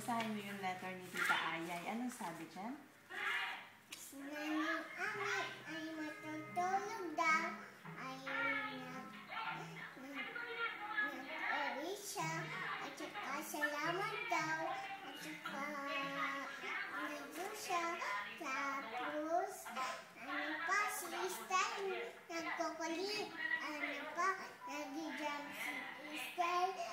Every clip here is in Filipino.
basahin mo yung letter ni Tita Ayay. Anong sabi dyan? Si Nanay Ami ay matutulog daw. Ay nag-ori siya. At saka salamat daw. At saka nag-o siya. Tapos, ano pa, si Estelle nagkukulit. Ano pa, nag-jump si Estelle.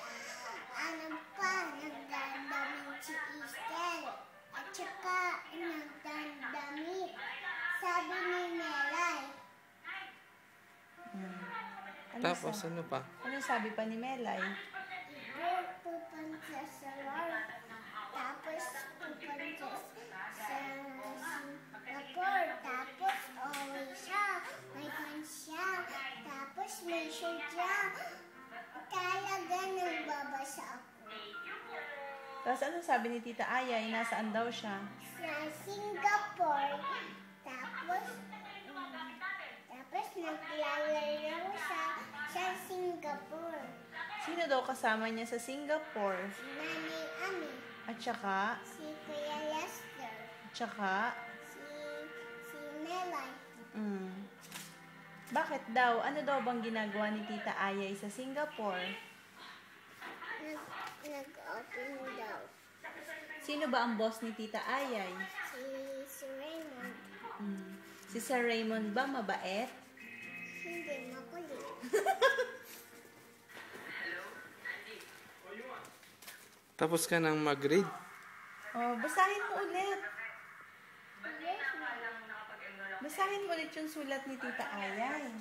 Ano pa, nagdadamit si Estelle. At saka, nagdadamit. Sabi ni Melay. Tapos, ano pa? Ano sabi pa ni Melay? Pupunta sa work. Tapos, pupunta sa Singapore. Tapos, uwi siya. May pants siya. Tapos, may shirt siya. Talaga nagbabasa ako. Tapos anong sabi ni Tita Ayay? Nasaan daw siya? Sa Singapore. Tapos naglalaro siya sa Singapore. Sino daw kasama niya sa Singapore? Si Nanay Ami. At saka? Si Kuya Lester. At saka? Si Melay. Bakit daw? Ano daw bang ginagawa ni Tita Ayay sa Singapore? Nag-open daw. Sino ba ang boss ni Tita Ayay? Si Raymond. Si Sir Raymond ba mabait? Hindi, makulit. Tapos ka nang mag-read? Oh, basahin mo ulit. Basahin mo ulit yung sulat ni Tita Ayay.